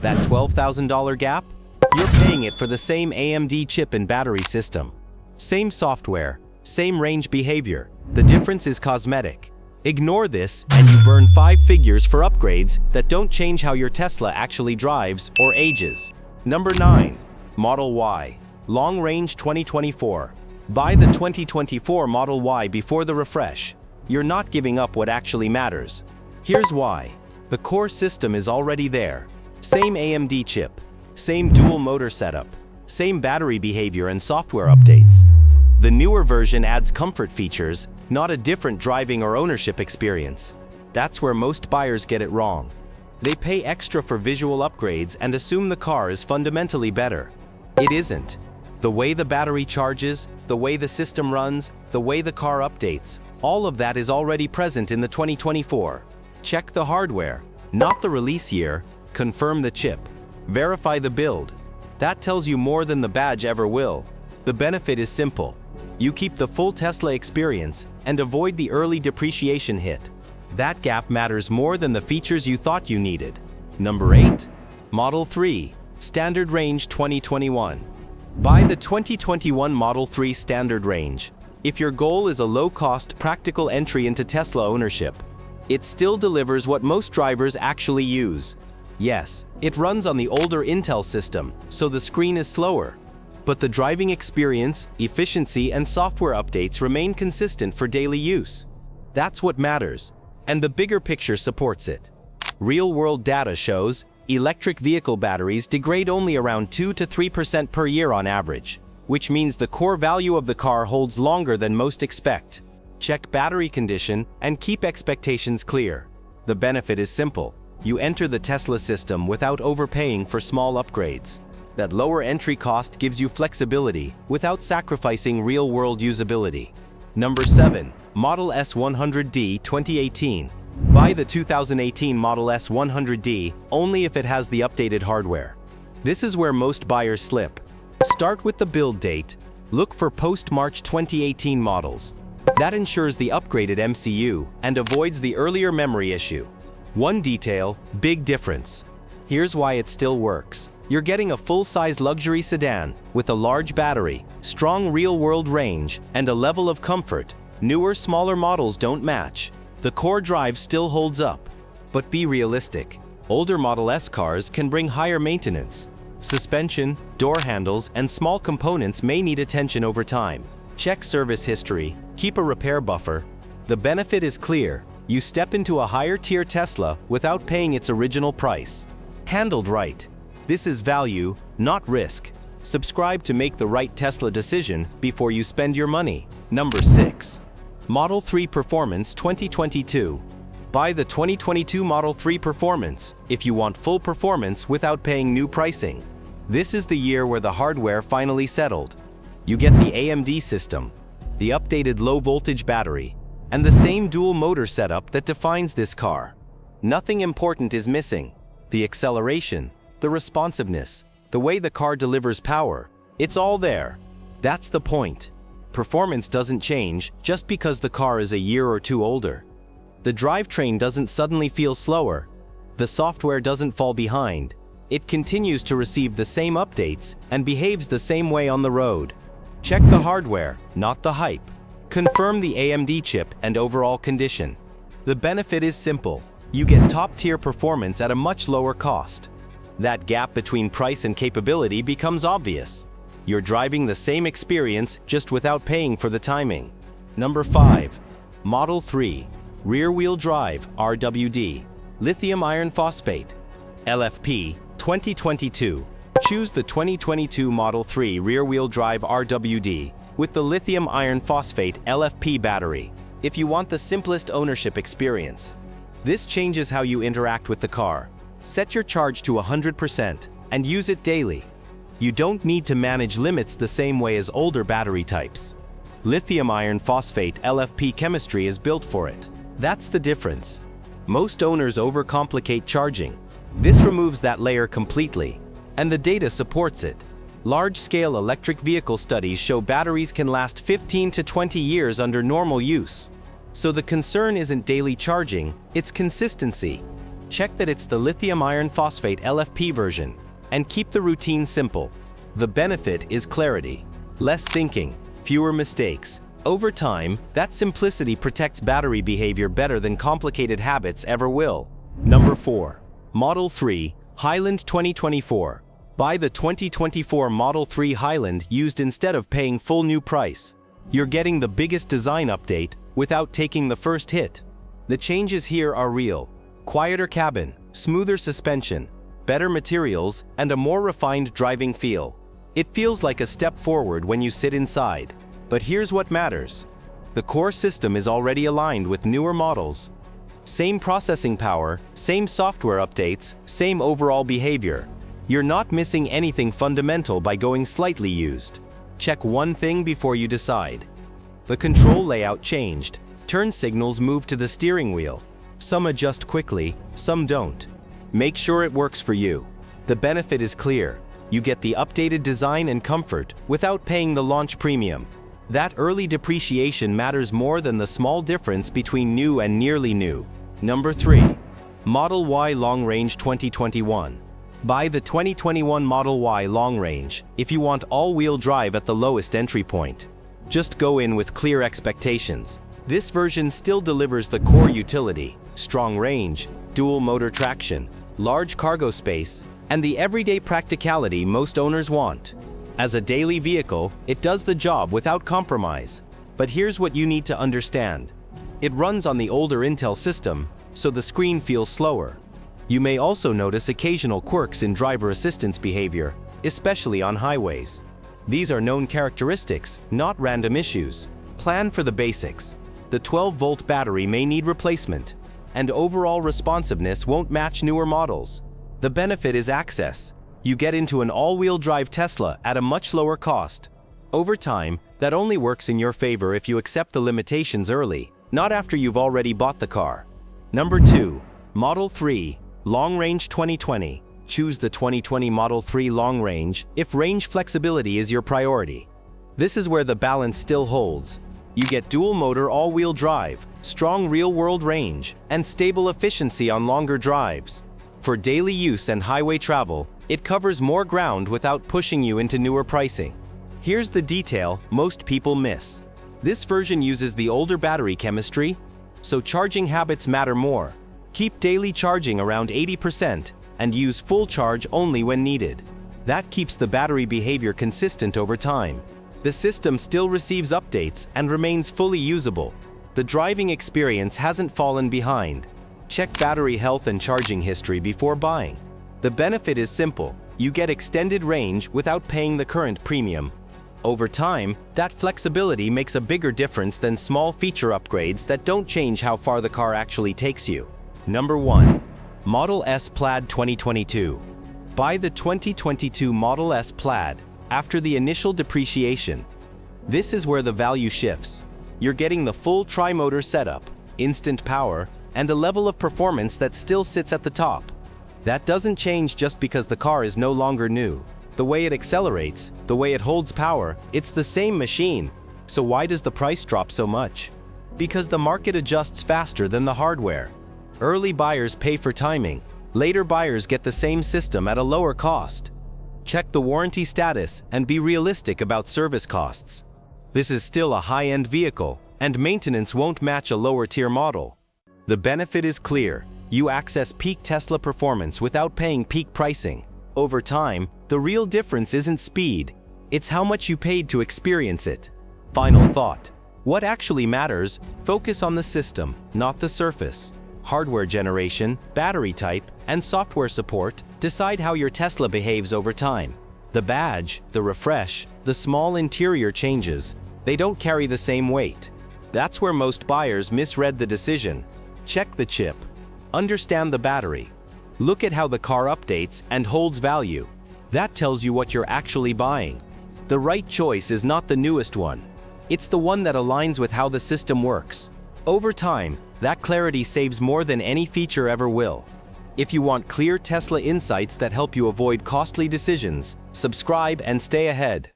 That $12,000 gap? You're paying it for the same AMD chip and battery system. Same software, same range behavior. The difference is cosmetic. Ignore this and you burn 5 figures for upgrades that don't change how your Tesla actually drives or ages. Number 9. Model Y. Long Range 2024. Buy the 2024 Model Y before the refresh. You're not giving up what actually matters. Here's why. The core system is already there. Same AMD chip, same dual motor setup, same battery behavior and software updates. The newer version adds comfort features, not a different driving or ownership experience. That's where most buyers get it wrong. They pay extra for visual upgrades and assume the car is fundamentally better. It isn't. The way the battery charges, the way the system runs, the way the car updates, all of that is already present in the 2024. Check the hardware, not the release year. Confirm the chip. Verify the build. That tells you more than the badge ever will. The benefit is simple. You keep the full Tesla experience and avoid the early depreciation hit. That gap matters more than the features you thought you needed. Number 8. Model 3. Standard Range 2021. Buy the 2021 Model 3 Standard Range. If your goal is a low-cost, practical entry into Tesla ownership, it still delivers what most drivers actually use. Yes, it runs on the older Intel system, so the screen is slower. But the driving experience, efficiency, and software updates remain consistent for daily use. That's what matters, and the bigger picture supports it. Real-world data shows electric vehicle batteries degrade only around 2 to 3% per year on average, which means the core value of the car holds longer than most expect. Check battery condition and keep expectations clear. The benefit is simple. You enter the Tesla system without overpaying for small upgrades. That lower entry cost gives you flexibility without sacrificing real-world usability. Number 7. Model S 100D 2018. Buy the 2018 Model S 100D only if it has the updated hardware. This is where most buyers slip. Start with the build date. Look for post-March 2018 models. That ensures the upgraded MCU and avoids the earlier memory issue. One detail, big difference. Here's why it still works. You're getting a full-size luxury sedan with a large battery, strong real-world range, and a level of comfort newer, smaller models don't match. The core drive still holds up. But be realistic. Older Model S cars can bring higher maintenance. Suspension, door handles, and small components may need attention over time. Check service history, keep a repair buffer. The benefit is clear. You step into a higher-tier Tesla without paying its original price. Handled right. This is value, not risk. Subscribe to make the right Tesla decision before you spend your money. Number 6. Model 3 Performance 2022. Buy the 2022 Model 3 Performance if you want full performance without paying new pricing. This is the year where the hardware finally settled. You get the AMD system, the updated low-voltage battery, and the same dual motor setup that defines this car. Nothing important is missing. The acceleration, the responsiveness, the way the car delivers power, it's all there. That's the point. Performance doesn't change just because the car is a year or two older. The drivetrain doesn't suddenly feel slower. The software doesn't fall behind. It continues to receive the same updates and behaves the same way on the road. Check the hardware, not the hype. Confirm the AMD chip and overall condition. The benefit is simple. You get top-tier performance at a much lower cost. That gap between price and capability becomes obvious. You're driving the same experience just without paying for the timing. Number 5. Model 3. Rear-wheel drive, RWD. Lithium Iron Phosphate. LFP, 2022. Choose the 2022 Model 3 rear-wheel drive RWD with the Lithium Iron Phosphate LFP battery if you want the simplest ownership experience. This changes how you interact with the car. Set your charge to 100% and use it daily. You don't need to manage limits the same way as older battery types. Lithium Iron Phosphate LFP chemistry is built for it. That's the difference. Most owners overcomplicate charging. This removes that layer completely, and the data supports it. Large-scale electric vehicle studies show batteries can last 15 to 20 years under normal use. So the concern isn't daily charging, it's consistency. check that it's the Lithium Iron Phosphate LFP version, and keep the routine simple. The benefit is clarity. Less thinking, fewer mistakes. Over time, that simplicity protects battery behavior better than complicated habits ever will. Number 4. Model 3, Highland 2024. Buy the 2024 Model 3 Highland used instead of paying full new price. You're getting the biggest design update without taking the first hit. The changes here are real. Quieter cabin, smoother suspension, better materials, and a more refined driving feel. It feels like a step forward when you sit inside. But here's what matters. The core system is already aligned with newer models. Same processing power, same software updates, same overall behavior. You're not missing anything fundamental by going slightly used. Check one thing before you decide. The control layout changed. Turn signals move to the steering wheel. Some adjust quickly, some don't. Make sure it works for you. The benefit is clear. You get the updated design and comfort without paying the launch premium. That early depreciation matters more than the small difference between new and nearly new. Number 3. Model Y Long Range 2021. Buy the 2021 Model Y Long Range if you want all-wheel drive at the lowest entry point. Just go in with clear expectations. This version still delivers the core utility, strong range, dual motor traction, large cargo space, and the everyday practicality most owners want. As a daily vehicle, it does the job without compromise. But here's what you need to understand. It runs on the older Intel system, so the screen feels slower. You may also notice occasional quirks in driver assistance behavior, especially on highways. These are known characteristics, not random issues. Plan for the basics. The 12-volt battery may need replacement, and overall responsiveness won't match newer models. The benefit is access. You get into an all-wheel drive Tesla at a much lower cost. Over time, that only works in your favor if you accept the limitations early, not after you've already bought the car. Number 2. Model 3, Long Range 2020. Choose the 2020 Model 3 Long Range if range flexibility is your priority. This is where the balance still holds. You get dual-motor all-wheel drive, strong real-world range, and stable efficiency on longer drives. For daily use and highway travel, it covers more ground without pushing you into newer pricing. Here's the detail most people miss. This version uses the older battery chemistry, so charging habits matter more. Keep daily charging around 80% and use full charge only when needed. That keeps the battery behavior consistent over time. The system still receives updates and remains fully usable. The driving experience hasn't fallen behind. Check battery health and charging history before buying. The benefit is simple. You get extended range without paying the current premium. Over time, that flexibility makes a bigger difference than small feature upgrades that don't change how far the car actually takes you. Number 1. Model S Plaid 2022. Buy the 2022 Model S Plaid after the initial depreciation. This is where the value shifts. You're getting the full tri-motor setup, instant power, and a level of performance that still sits at the top. That doesn't change just because the car is no longer new. The way it accelerates, the way it holds power, it's the same machine. So why does the price drop so much? Because the market adjusts faster than the hardware. Early buyers pay for timing. Later buyers get the same system at a lower cost. Check the warranty status and be realistic about service costs. This is still a high-end vehicle, and maintenance won't match a lower-tier model. The benefit is clear. You access peak Tesla performance without paying peak pricing. Over time, the real difference isn't speed. It's how much you paid to experience it. Final thought. What actually matters, focus on the system, not the surface. Hardware generation, battery type, and software support decide how your Tesla behaves over time. The badge, the refresh, the small interior changes, they don't carry the same weight. That's where most buyers misread the decision. Check the chip. Understand the battery. Look at how the car updates and holds value. That tells you what you're actually buying. The right choice is not the newest one. It's the one that aligns with how the system works. Over time, that clarity saves more than any feature ever will. If you want clear Tesla insights that help you avoid costly decisions, subscribe and stay ahead.